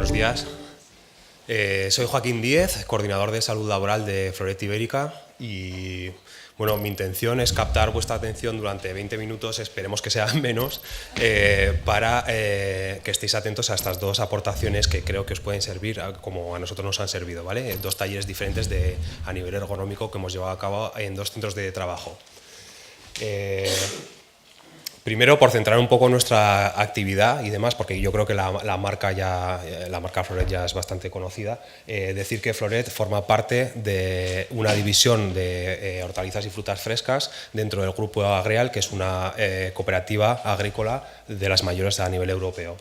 Buenos días. Soy Joaquín Díez, coordinador de salud laboral de Floret Ibérica y bueno, mi intención es captar vuestra atención durante 20 minutos, esperemos que sean menos, para que estéis atentos a estas dos aportaciones que creo que os pueden servir como a nosotros nos han servido, ¿vale? Dos talleres diferentes a nivel ergonómico que hemos llevado a cabo en dos centros de trabajo. Primero, por centrar un poco nuestra actividad y demás, porque yo creo que la marca Floret ya es bastante conocida, decir que Floret forma parte de una división de hortalizas y frutas frescas dentro del Grupo Agreal, que es una cooperativa agrícola de las mayores a nivel europeo.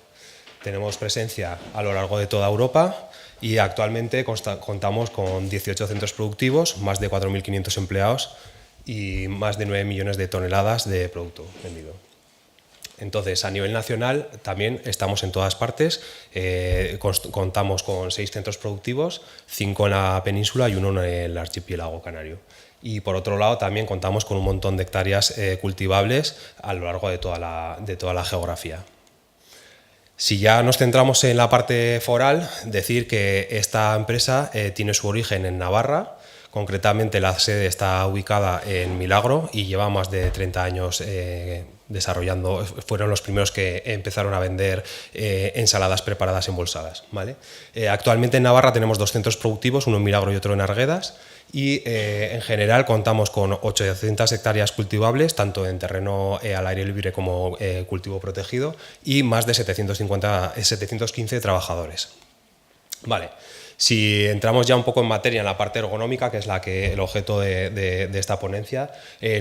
Tenemos presencia a lo largo de toda Europa y actualmente contamos con 18 centros productivos, más de 4.500 empleados y más de 9 millones de toneladas de producto vendido. Entonces, a nivel nacional también estamos en todas partes, contamos con 6 centros productivos, 5 en la península y 1 en el archipiélago canario. Y por otro lado también contamos con un montón de hectáreas cultivables a lo largo de toda la geografía. Si ya nos centramos en la parte foral, decir que esta empresa tiene su origen en Navarra. Concretamente la sede está ubicada en Milagro y lleva más de 30 años desarrollando, fueron los primeros que empezaron a vender ensaladas preparadas embolsadas, ¿vale? Actualmente en Navarra tenemos 2 centros productivos, uno en Milagro y otro en Arguedas, y en general contamos con 800 hectáreas cultivables, tanto en terreno al aire libre como cultivo protegido, y más de 715 trabajadores. Vale. Si entramos ya un poco en materia en la parte ergonómica, que es el objeto de esta ponencia,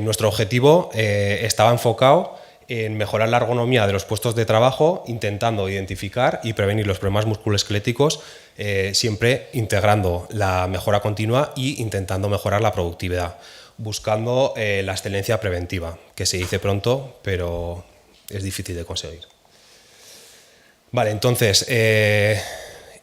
nuestro objetivo estaba enfocado en mejorar la ergonomía de los puestos de trabajo, intentando identificar y prevenir los problemas musculoesqueléticos, siempre integrando la mejora continua e intentando mejorar la productividad, buscando la excelencia preventiva, que se dice pronto, pero es difícil de conseguir. Vale, entonces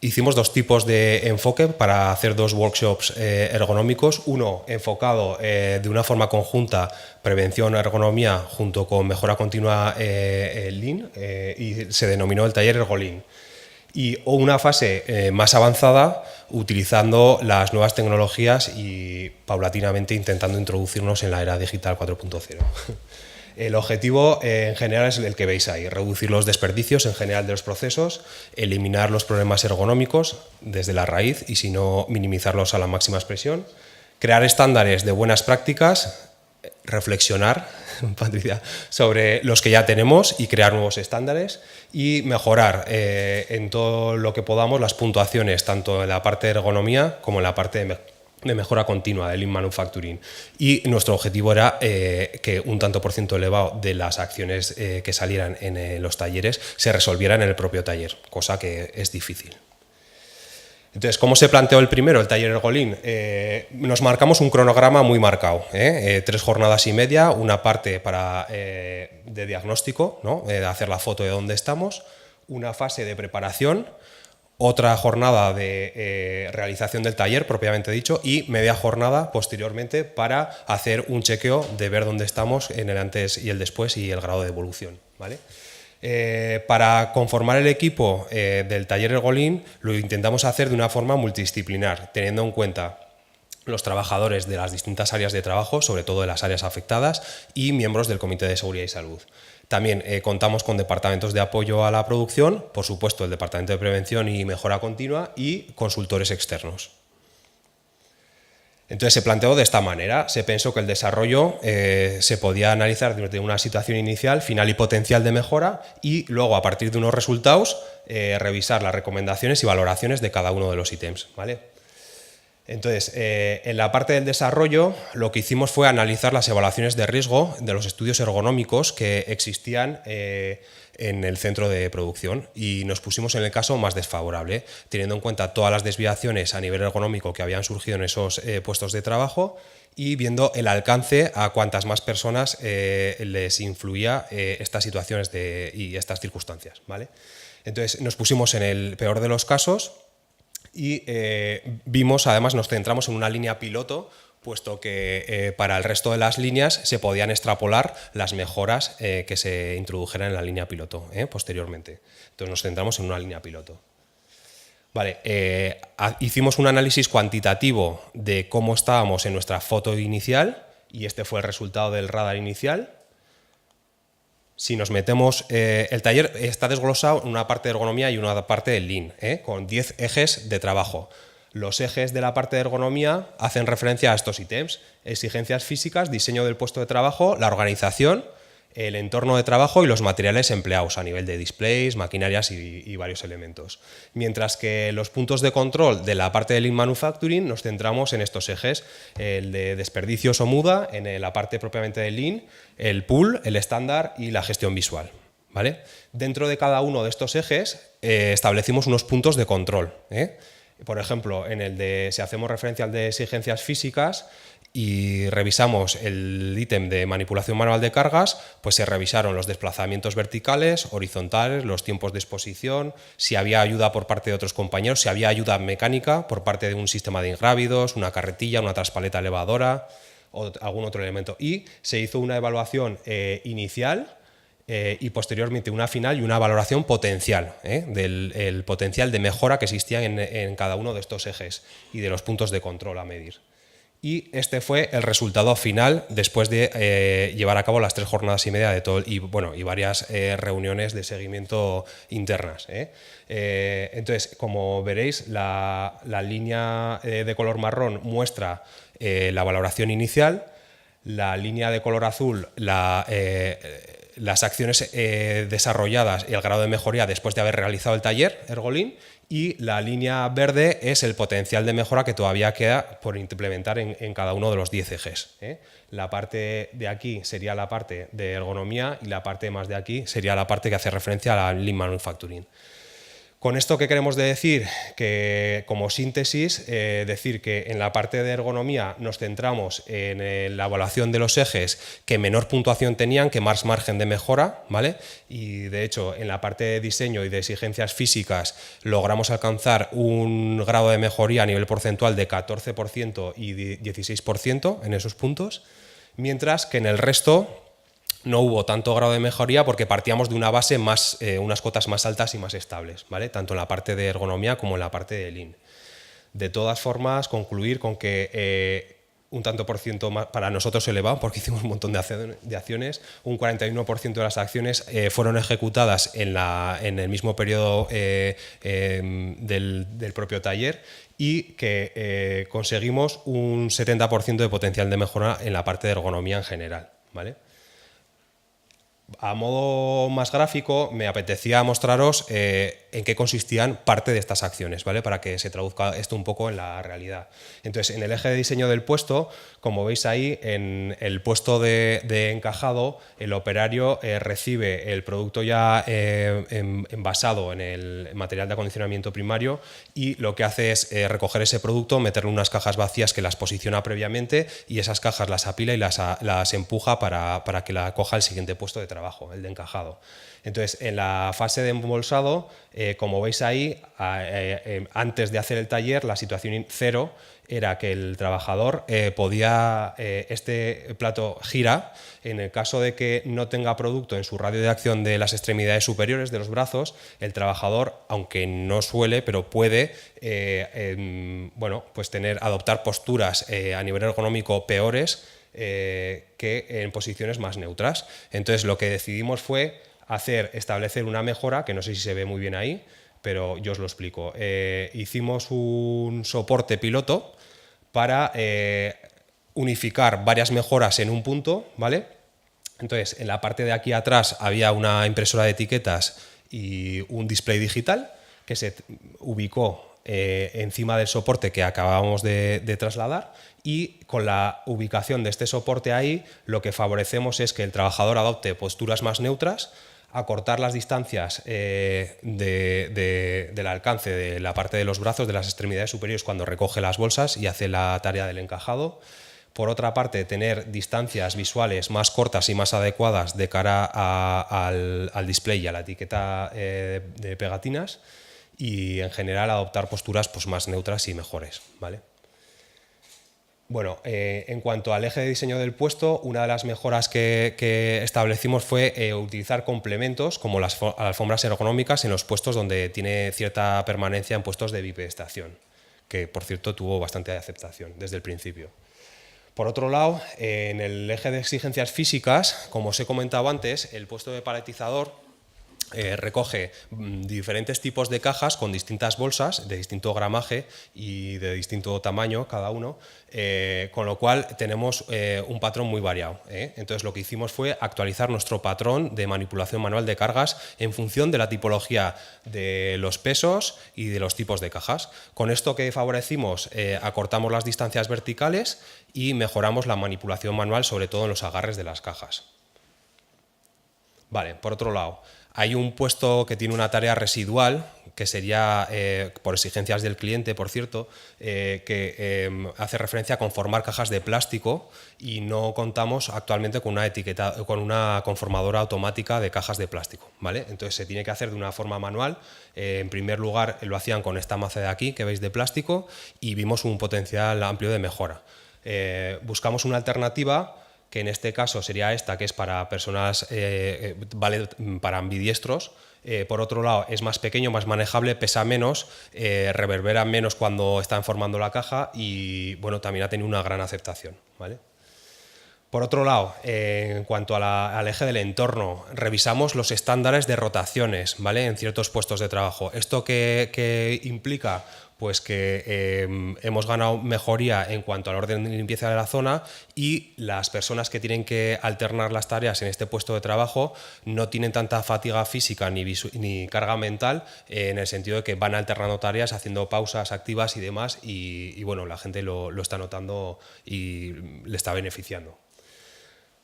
hicimos 2 tipos de enfoque para hacer 2 workshops ergonómicos, uno enfocado de una forma conjunta prevención ergonomía junto con mejora continua Lean, y se denominó el taller ErgoLean, y una fase más avanzada utilizando las nuevas tecnologías y paulatinamente intentando introducirnos en la era digital 4.0. El objetivo en general es el que veis ahí, reducir los desperdicios en general de los procesos, eliminar los problemas ergonómicos desde la raíz y si no minimizarlos a la máxima expresión, crear estándares de buenas prácticas, reflexionar, Patricia, sobre los que ya tenemos y crear nuevos estándares y mejorar en todo lo que podamos las puntuaciones tanto en la parte de ergonomía como en la parte de mejora continua del Lean Manufacturing. Y nuestro objetivo era que un tanto por ciento elevado de las acciones que salieran en los talleres se resolvieran en el propio taller, cosa que es difícil. Entonces, ¿cómo se planteó el primero, el taller ErgoLean? Nos marcamos un cronograma muy marcado, 3 jornadas y media, una parte de diagnóstico, ¿no? Hacer la foto de dónde estamos, una fase de preparación, otra jornada de realización del taller, propiamente dicho, y media jornada posteriormente para hacer un chequeo de ver dónde estamos en el antes y el después y el grado de evolución, ¿vale? Para conformar el equipo del taller ErgoLean lo intentamos hacer de una forma multidisciplinar, teniendo en cuenta los trabajadores de las distintas áreas de trabajo, sobre todo de las áreas afectadas, y miembros del Comité de Seguridad y Salud. También contamos con departamentos de apoyo a la producción, por supuesto el Departamento de Prevención y Mejora Continua y consultores externos. Entonces se planteó de esta manera, se pensó que el desarrollo se podía analizar desde una situación inicial, final y potencial de mejora y luego a partir de unos resultados revisar las recomendaciones y valoraciones de cada uno de los ítems, ¿vale? Entonces, en la parte del desarrollo lo que hicimos fue analizar las evaluaciones de riesgo de los estudios ergonómicos que existían en el centro de producción y nos pusimos en el caso más desfavorable, teniendo en cuenta todas las desviaciones a nivel ergonómico que habían surgido en esos puestos de trabajo y viendo el alcance a cuantas más personas les influía estas situaciones y estas circunstancias, ¿vale? Entonces, nos pusimos en el peor de los casos y vimos, además nos centramos en una línea piloto, puesto que para el resto de las líneas se podían extrapolar las mejoras que se introdujeran en la línea piloto posteriormente. Entonces nos centramos en una línea piloto. Vale, hicimos un análisis cuantitativo de cómo estábamos en nuestra foto inicial y este fue el resultado del radar inicial. Si nos metemos, el taller está desglosado en una parte de ergonomía y una parte de Lean, con 10 ejes de trabajo. Los ejes de la parte de ergonomía hacen referencia a estos ítems: exigencias físicas, diseño del puesto de trabajo, la organización, el entorno de trabajo y los materiales empleados a nivel de displays, maquinarias y varios elementos. Mientras que los puntos de control de la parte de Lean Manufacturing nos centramos en estos ejes: el de desperdicios o muda, en la parte propiamente de Lean, el pool, el estándar y la gestión visual. ¿Vale? Dentro de cada uno de estos ejes establecimos unos puntos de control. Por ejemplo, en el de, si hacemos referencia al de exigencias físicas y revisamos el ítem de manipulación manual de cargas, pues se revisaron los desplazamientos verticales, horizontales, los tiempos de exposición, si había ayuda por parte de otros compañeros, si había ayuda mecánica por parte de un sistema de ingrávidos, una carretilla, una traspaleta elevadora o algún otro elemento. Y se hizo una evaluación inicial y posteriormente una final y una valoración potencial, del potencial de mejora que existía en cada uno de estos ejes y de los puntos de control a medir. Y este fue el resultado final después de llevar a cabo las 3 jornadas y media de todo y varias reuniones de seguimiento internas. Entonces, como veréis, la línea de color marrón muestra la valoración inicial, la línea de color azul las acciones desarrolladas y el grado de mejoría después de haber realizado el taller Ergolin, y la línea verde es el potencial de mejora que todavía queda por implementar en cada uno de los 10 ejes. La parte de aquí sería la parte de ergonomía y la parte más de aquí sería la parte que hace referencia a la Lean Manufacturing. Con esto, ¿qué queremos decir? Que como síntesis, decir que en la parte de ergonomía nos centramos en la evaluación de los ejes que menor puntuación tenían, que más margen de mejora, ¿vale? Y de hecho, en la parte de diseño y de exigencias físicas logramos alcanzar un grado de mejoría a nivel porcentual de 14% y 16% en esos puntos, mientras que en el resto no hubo tanto grado de mejoría porque partíamos de una base más, unas cotas más altas y más estables, ¿vale? Tanto en la parte de ergonomía como en la parte de Lean. De todas formas, concluir con que un tanto por ciento más, para nosotros elevado, porque hicimos un montón de acciones, un 41% de las acciones fueron ejecutadas en el mismo periodo del propio taller, y que conseguimos un 70% de potencial de mejora en la parte de ergonomía en general, ¿vale? A modo más gráfico, me apetecía mostraros en qué consistían parte de estas acciones, ¿vale? Para que se traduzca esto un poco en la realidad. Entonces, en el eje de diseño del puesto, como veis ahí, en el puesto de encajado, el operario recibe el producto ya envasado en el material de acondicionamiento primario, y lo que hace es recoger ese producto, meterlo en unas cajas vacías que las posiciona previamente, y esas cajas las apila y las empuja para que la coja el siguiente puesto de trabajo, el de encajado. Entonces, en la fase de embolsado, como veis ahí, antes de hacer el taller, la situación cero era que el trabajador este plato gira en el caso de que no tenga producto en su radio de acción de las extremidades superiores de los brazos. El trabajador, aunque no suele, pero puede pues adoptar posturas a nivel ergonómico peores que en posiciones más neutras. Entonces, lo que decidimos fue establecer una mejora, que no sé si se ve muy bien ahí, pero yo os lo explico. Hicimos un soporte piloto para unificar varias mejoras en un punto, ¿vale? Entonces, en la parte de aquí atrás había una impresora de etiquetas y un display digital que se ubicó encima del soporte que acabábamos de trasladar, y con la ubicación de este soporte ahí lo que favorecemos es que el trabajador adopte posturas más neutras, acortar las distancias del alcance de la parte de los brazos, de las extremidades superiores cuando recoge las bolsas y hace la tarea del encajado. Por otra parte, tener distancias visuales más cortas y más adecuadas de cara al display y a la etiqueta de pegatinas, y en general adoptar posturas pues más neutras y mejores, ¿vale? Bueno, en cuanto al eje de diseño del puesto, una de las mejoras que establecimos fue utilizar complementos como las alfombras ergonómicas en los puestos donde tiene cierta permanencia en puestos de bipedestación, que por cierto tuvo bastante aceptación desde el principio. Por otro lado, en el eje de exigencias físicas, como os he comentado antes, el puesto de paletizador recoge diferentes tipos de cajas con distintas bolsas de distinto gramaje y de distinto tamaño cada uno, con lo cual tenemos un patrón muy variado. Entonces lo que hicimos fue actualizar nuestro patrón de manipulación manual de cargas en función de la tipología de los pesos y de los tipos de cajas. Con esto que favorecimos, acortamos las distancias verticales y mejoramos la manipulación manual, sobre todo en los agarres de las cajas. Vale, por otro lado, hay un puesto que tiene una tarea residual, que sería, por exigencias del cliente, por cierto, que hace referencia a conformar cajas de plástico y no contamos actualmente con una conformadora automática de cajas de plástico, ¿vale? Entonces se tiene que hacer de una forma manual. En primer lugar lo hacían con esta maza de aquí, que veis, de plástico, y vimos un potencial amplio de mejora. Buscamos una alternativa, que en este caso sería esta, que es para personas, vale para ambidiestros. Por otro lado, es más pequeño, más manejable, pesa menos, reverbera menos cuando están formando la caja y bueno, también ha tenido una gran aceptación, ¿vale? Por otro lado, en cuanto al eje del entorno, revisamos los estándares de rotaciones, ¿vale?, en ciertos puestos de trabajo. ¿Esto qué implica? Pues que hemos ganado mejoría en cuanto al orden de limpieza de la zona y las personas que tienen que alternar las tareas en este puesto de trabajo no tienen tanta fatiga física ni carga mental, en el sentido de que van alternando tareas, haciendo pausas activas y demás, y bueno, la gente lo está notando y le está beneficiando.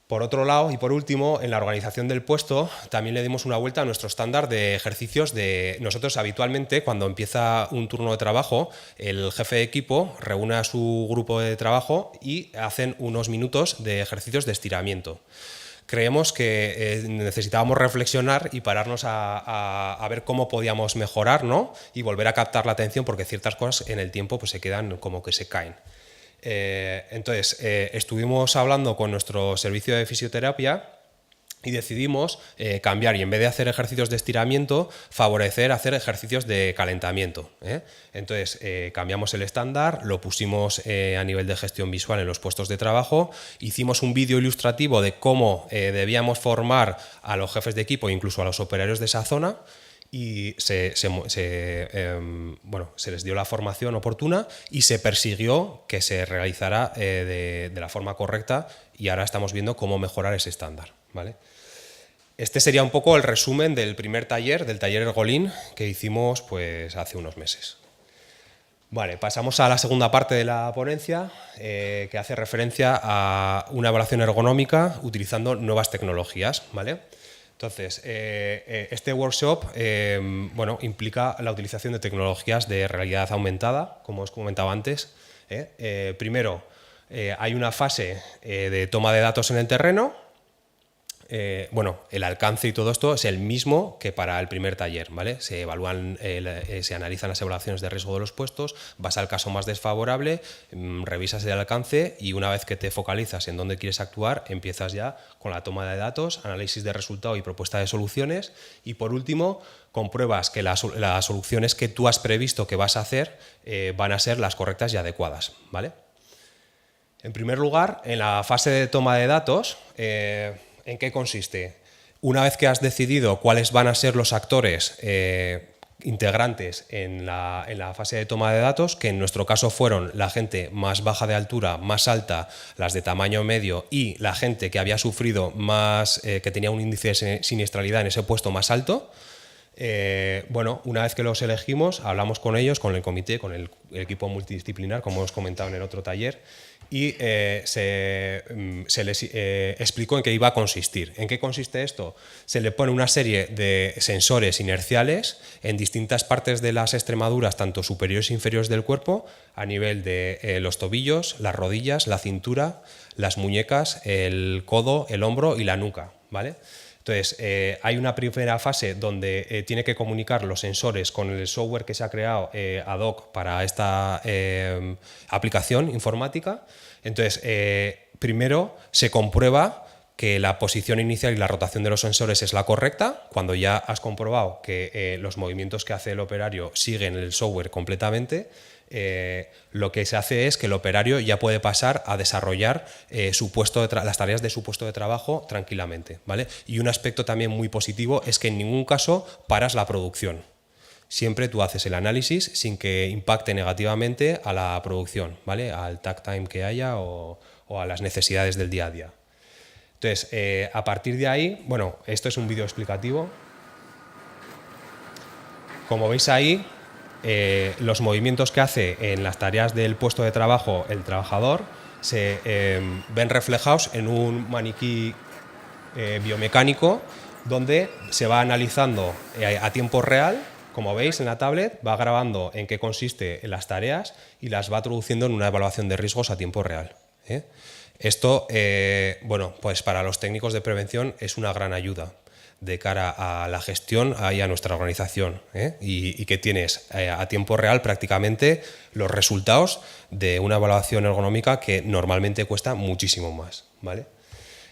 Por otro lado, y por último, en la organización del puesto también le dimos una vuelta a nuestro estándar de ejercicios. Nosotros habitualmente, cuando empieza un turno de trabajo, el jefe de equipo reúne a su grupo de trabajo y hacen unos minutos de ejercicios de estiramiento. Creemos que necesitábamos reflexionar y pararnos a ver cómo podíamos mejorar, ¿no?, y volver a captar la atención, porque ciertas cosas en el tiempo pues se quedan como que se caen. Entonces, estuvimos hablando con nuestro servicio de fisioterapia y decidimos cambiar, y en vez de hacer ejercicios de estiramiento, favorecer hacer ejercicios de calentamiento. Entonces, cambiamos el estándar, lo pusimos a nivel de gestión visual en los puestos de trabajo, hicimos un vídeo ilustrativo de cómo debíamos formar a los jefes de equipo, incluso a los operarios de esa zona, y se les dio la formación oportuna y se persiguió que se realizara de la forma correcta, y ahora estamos viendo cómo mejorar ese estándar, ¿vale? Este sería un poco el resumen del primer taller, del taller Ergolín, que hicimos pues hace unos meses. Vale, pasamos a la segunda parte de la ponencia, que hace referencia a una evaluación ergonómica utilizando nuevas tecnologías, ¿vale? Entonces, este workshop implica la utilización de tecnologías de realidad aumentada, como os comentaba antes. Primero, hay una fase de toma de datos en el terreno. El alcance y todo esto es el mismo que para el primer taller, ¿vale? Se analizan las evaluaciones de riesgo de los puestos, vas al caso más desfavorable, revisas el alcance, y una vez que te focalizas en dónde quieres actuar, empiezas ya con la toma de datos, análisis de resultado y propuesta de soluciones, y por último compruebas que las soluciones que tú has previsto que vas a hacer van a ser las correctas y adecuadas, ¿vale? En primer lugar, en la fase de toma de datos, ¿en qué consiste? Una vez que has decidido cuáles van a ser los actores integrantes en la fase de toma de datos, que en nuestro caso fueron la gente más baja de altura, más alta, las de tamaño medio, y la gente que había sufrido más, que tenía un índice de siniestralidad en ese puesto más alto, una vez que los elegimos, hablamos con ellos, con el comité, con el equipo multidisciplinar, como os comentaba en el otro taller, y se les explicó en qué iba a consistir. ¿En qué consiste esto? Se le pone una serie de sensores inerciales en distintas partes de las extremaduras, tanto superiores e inferiores del cuerpo, a nivel de los tobillos, las rodillas, la cintura, las muñecas, el codo, el hombro y la nuca, ¿vale? Entonces, hay una primera fase donde tiene que comunicar los sensores con el software que se ha creado ad hoc para esta aplicación informática. Entonces, primero se comprueba que la posición inicial y la rotación de los sensores es la correcta. Cuando ya has comprobado que los movimientos que hace el operario siguen el software completamente, lo que se hace es que el operario ya puede pasar a desarrollar las tareas de su puesto de trabajo tranquilamente, ¿vale? Y un aspecto también muy positivo es que en ningún caso paras la producción. Siempre tú haces el análisis sin que impacte negativamente a la producción, ¿vale? Al takt time que haya o a las necesidades del día a día. Entonces, a partir de ahí, bueno, esto es un vídeo explicativo. Como veis ahí, los movimientos que hace en las tareas del puesto de trabajo el trabajador se ven reflejados en un maniquí biomecánico donde se va analizando a tiempo real. Como veis en la tablet, va grabando en qué consiste las tareas y las va traduciendo en una evaluación de riesgos a tiempo real. Esto, bueno, pues para los técnicos de prevención es una gran ayuda de cara a la gestión y a nuestra organización, y que tienes a tiempo real prácticamente los resultados de una evaluación ergonómica que normalmente cuesta muchísimo más, ¿vale?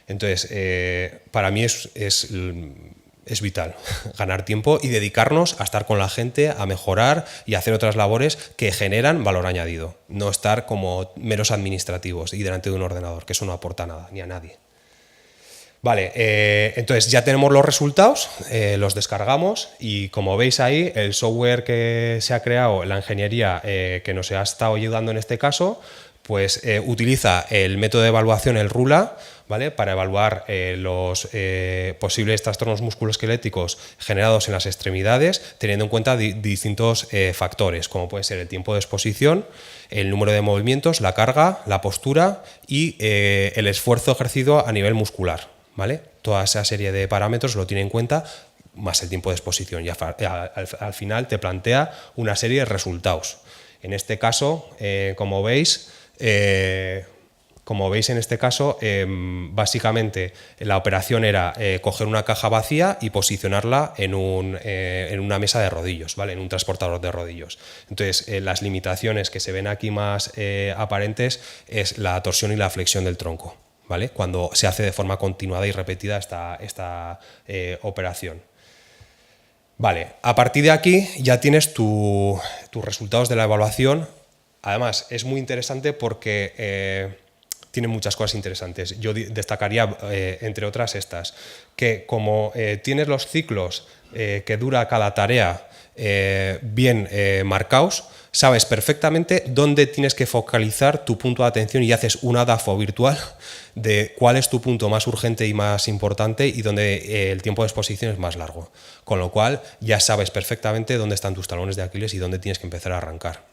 Entonces, para mí es vital ganar tiempo y dedicarnos a estar con la gente, a mejorar y a hacer otras labores que generan valor añadido, no estar como meros administrativos y delante de un ordenador, que eso no aporta nada, ni a nadie. Vale, entonces ya tenemos los resultados, los descargamos y como veis ahí, el software que se ha creado, la ingeniería que nos ha estado ayudando en este caso, pues utiliza el método de evaluación, el RULA, ¿vale? Para evaluar los posibles trastornos musculoesqueléticos generados en las extremidades, teniendo en cuenta distintos factores, como puede ser el tiempo de exposición, el número de movimientos, la carga, la postura y el esfuerzo ejercido a nivel muscular, ¿vale? Toda esa serie de parámetros lo tiene en cuenta, más el tiempo de exposición, y al final te plantea una serie de resultados. En este caso, como veis en este caso, básicamente la operación era coger una caja vacía y posicionarla en una mesa de rodillos, ¿vale? En un transportador de rodillos. Entonces, las limitaciones que se ven aquí más aparentes es la torsión y la flexión del tronco, ¿vale? Cuando se hace de forma continuada y repetida esta operación. Vale, a partir de aquí ya tienes tus resultados de la evaluación. Además, es muy interesante porque tiene muchas cosas interesantes. Yo destacaría, entre otras, estas, que como tienes los ciclos que dura cada tarea bien marcados, sabes perfectamente dónde tienes que focalizar tu punto de atención y haces una DAFO virtual de cuál es tu punto más urgente y más importante y donde el tiempo de exposición es más largo. Con lo cual ya sabes perfectamente dónde están tus talones de Aquiles y dónde tienes que empezar a arrancar,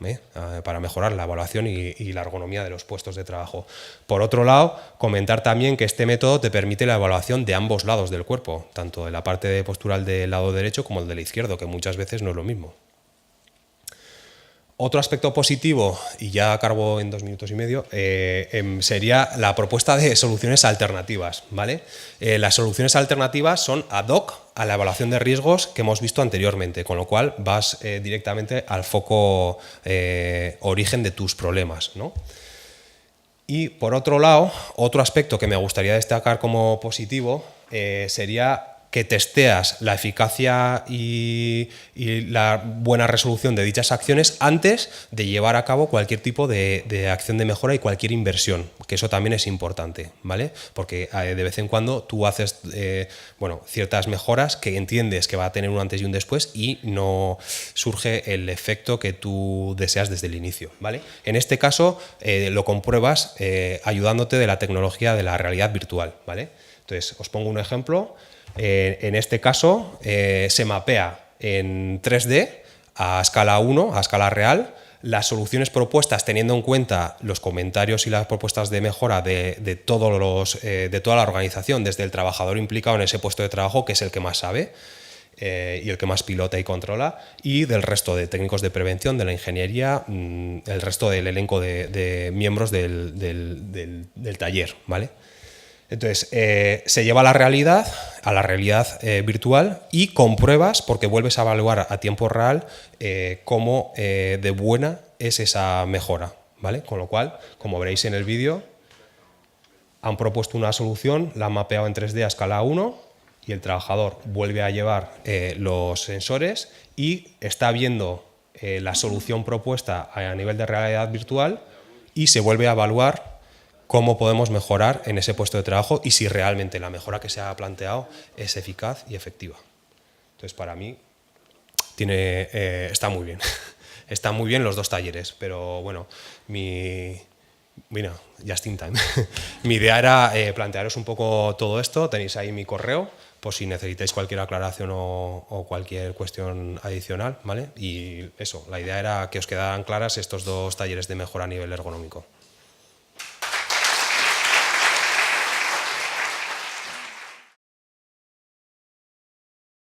para mejorar la evaluación y la ergonomía de los puestos de trabajo. Por otro lado, comentar también que este método te permite la evaluación de ambos lados del cuerpo, tanto de la parte postural del lado derecho como el del izquierdo, que muchas veces no es lo mismo. Otro aspecto positivo, y ya acabo en 2 minutos y medio, sería la propuesta de soluciones alternativas, ¿vale? Las soluciones alternativas son ad hoc a la evaluación de riesgos que hemos visto anteriormente, con lo cual vas directamente al foco origen de tus problemas, ¿no? Y por otro lado, otro aspecto que me gustaría destacar como positivo sería que testeas la eficacia y la buena resolución de dichas acciones antes de llevar a cabo cualquier tipo de acción de mejora y cualquier inversión, que eso también es importante, ¿vale? Porque de vez en cuando tú haces ciertas mejoras que entiendes que va a tener un antes y un después y no surge el efecto que tú deseas desde el inicio, ¿vale? En este caso lo compruebas ayudándote de la tecnología de la realidad virtual, ¿vale? Entonces, os pongo un ejemplo. En este caso se mapea en 3D a escala 1, a escala real, las soluciones propuestas teniendo en cuenta los comentarios y las propuestas de mejora de toda la organización, desde el trabajador implicado en ese puesto de trabajo, que es el que más sabe y el que más pilota y controla, y del resto de técnicos de prevención, de la ingeniería, el resto del elenco de miembros del taller, ¿vale? Entonces, se lleva a la realidad a la realidad virtual y compruebas, porque vuelves a evaluar a tiempo real cómo de buena es esa mejora, ¿vale? Con lo cual, como veréis en el vídeo, han propuesto una solución, la han mapeado en 3D a escala 1 y el trabajador vuelve a llevar los sensores y está viendo la solución propuesta a nivel de realidad virtual y se vuelve a evaluar cómo podemos mejorar en ese puesto de trabajo y si realmente la mejora que se ha planteado es eficaz y efectiva. Entonces, para mí, está muy bien. Están muy bien los dos talleres, pero bueno, just in time. Mi idea era plantearos un poco todo esto. Tenéis ahí mi correo por si necesitáis cualquier aclaración o cualquier cuestión adicional, ¿vale? Y eso, la idea era que os quedaran claras estos dos talleres de mejora a nivel ergonómico.